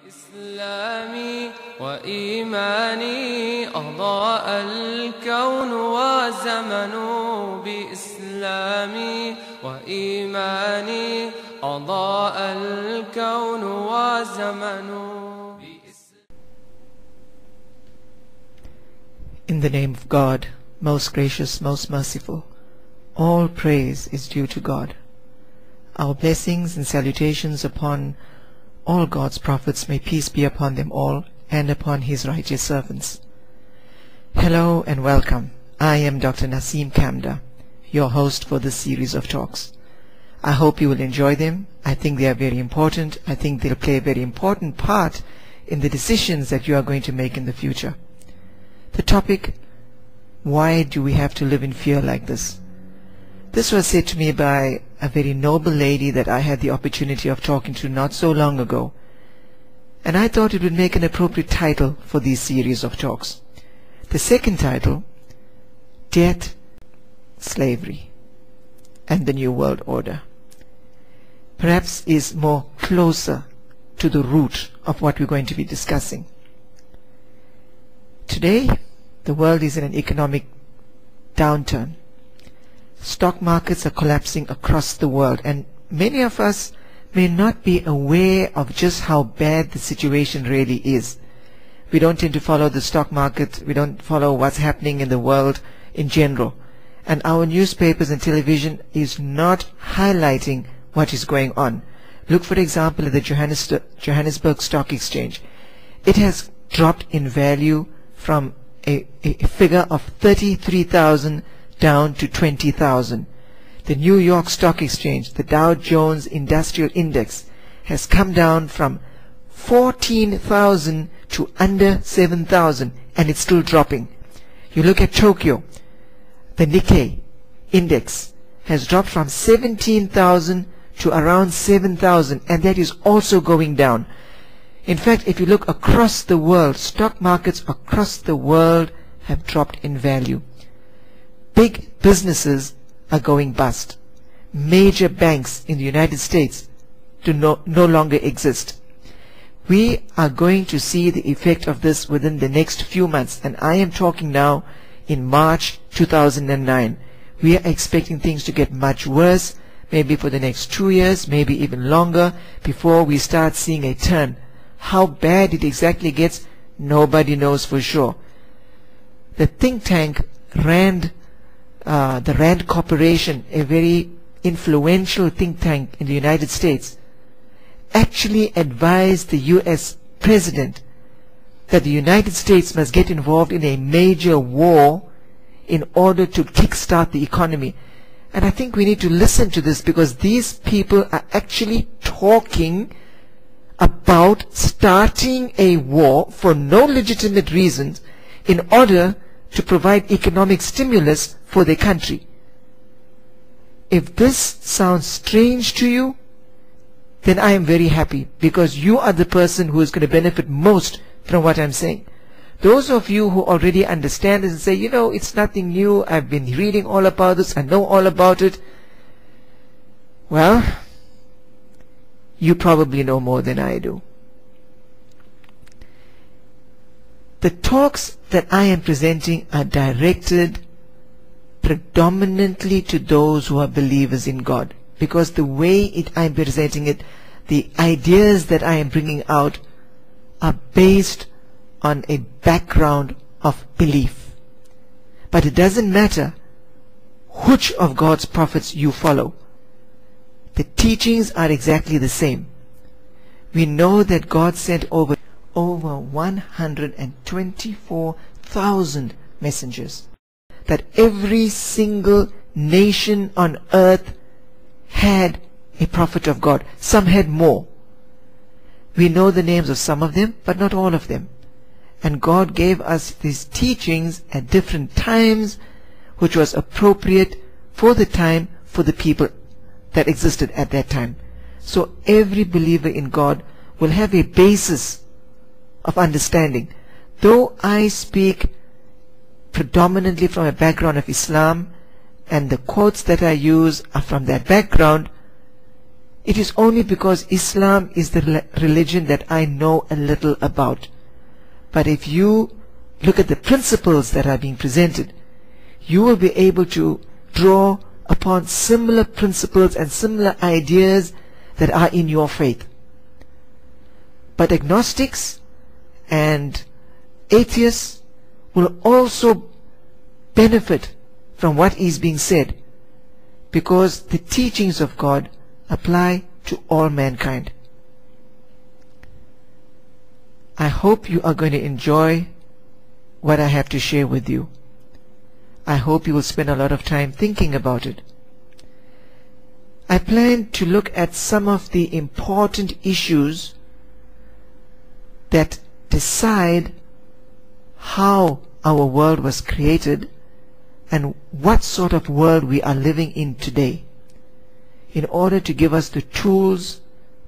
إسلامي وإيماني أضاء الكون وزمن بإسلامي وإيماني أضاء الكون وزمن. In the name of God, most gracious, most merciful, all praise is due to God. Our blessings and salutations upon all God's prophets, may peace be upon them all and upon His righteous servants. Hello and welcome. I am Dr. Naseem Kamda, your host for this series of talks. I hope you will enjoy them. I think they are very important. I think they'll play a very important part in the decisions that you are going to make in the future. The topic, why do we have to live in fear like this? This was said to me by a very noble lady that I had the opportunity of talking to not so long ago. And I thought it would make an appropriate title for these series of talks. The second title, Death, Slavery, and the New World Order, perhaps is more closer to the root of what we're going to be discussing. Today, the world is in an economic downturn. Stock markets are collapsing across the world, and many of us may not be aware of just how bad the situation really is. We don't tend to follow the stock market. We don't follow what's happening in the world in general. And our newspapers and television is not highlighting what is going on. Look, for example, at the Johannesburg Stock Exchange. It has dropped in value from a figure of 33,000 down to 20,000. The New York Stock Exchange, the Dow Jones Industrial Index, has come down from 14,000 to under 7,000, and it's still dropping. You look at Tokyo, the Nikkei Index has dropped from 17,000 to around 7,000, and that is also going down. In fact, if you look across the world, stock markets across the world have dropped in value. Big businesses are going bust. Major banks in the United States do no longer exist. We are going to see the effect of this within the next few months, and I am talking now in March 2009. We are expecting things to get much worse, maybe for the next 2 years, maybe even longer, before we start seeing a turn. How bad it exactly gets, nobody knows for sure. The think tank the Rand Corporation, a very influential think tank in the United States, actually advised the US President that the United States must get involved in a major war in order to kickstart the economy. And I think we need to listen to this, because these people are actually talking about starting a war for no legitimate reasons in order to provide economic stimulus for their country. If this sounds strange to you, then I am very happy, because you are the person who is going to benefit most from what I'm saying. Those of you who already understand this and say, you know, it's nothing new, I've been reading all about this, I know all about it. Well, you probably know more than I do. The talks that I am presenting are directed predominantly to those who are believers in God, because the way I am presenting it, the ideas that I am bringing out are based on a background of belief. But it doesn't matter which of God's prophets you follow. The teachings are exactly the same. We know that God sent over 124,000 messengers, that every single nation on earth had a prophet of God. Some had more. We know the names of some of them, but not all of them. And God gave us these teachings at different times, which was appropriate for the time, for the people that existed at that time. So every believer in God will have a basis of understanding. Though I speak predominantly from a background of Islam, and the quotes that I use are from that background, it is only because Islam is the religion that I know a little about. But if you look at the principles that are being presented, you will be able to draw upon similar principles and similar ideas that are in your faith. But agnostics and atheists will also benefit from what is being said, because the teachings of God apply to all mankind. I hope you are going to enjoy what I have to share with you. I hope you will spend a lot of time thinking about it. I plan to look at some of the important issues that decide how our world was created and what sort of world we are living in today, in order to give us the tools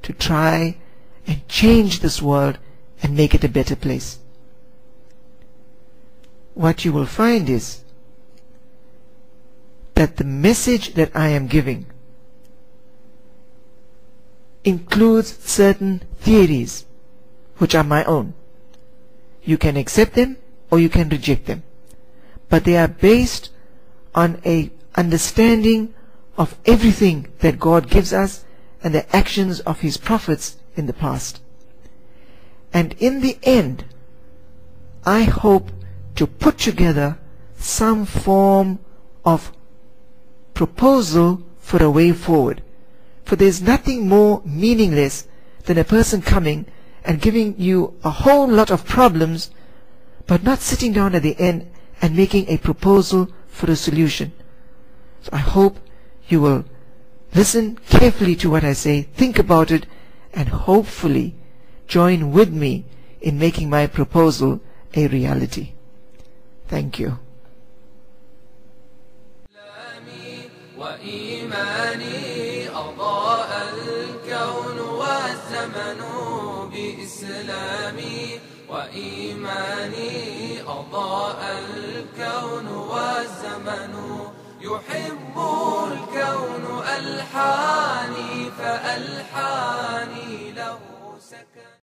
to try and change this world and make it a better place. What you will find is that the message that I am giving includes certain theories which are my own. You can accept them or you can reject them, but they are based on a understanding of everything that God gives us and the actions of His prophets in the past. And in the end, I hope to put together some form of proposal for a way forward. For there is nothing more meaningless than a person coming and giving you a whole lot of problems, but not sitting down at the end and making a proposal for a solution. So I hope you will listen carefully to what I say, think about it, and hopefully join with me in making my proposal a reality. Thank you. وإيماني أضاء الكون والزمن بإسلامي وإيماني أضاء الكون والزمن يحب الكون ألحاني فألحاني له سكن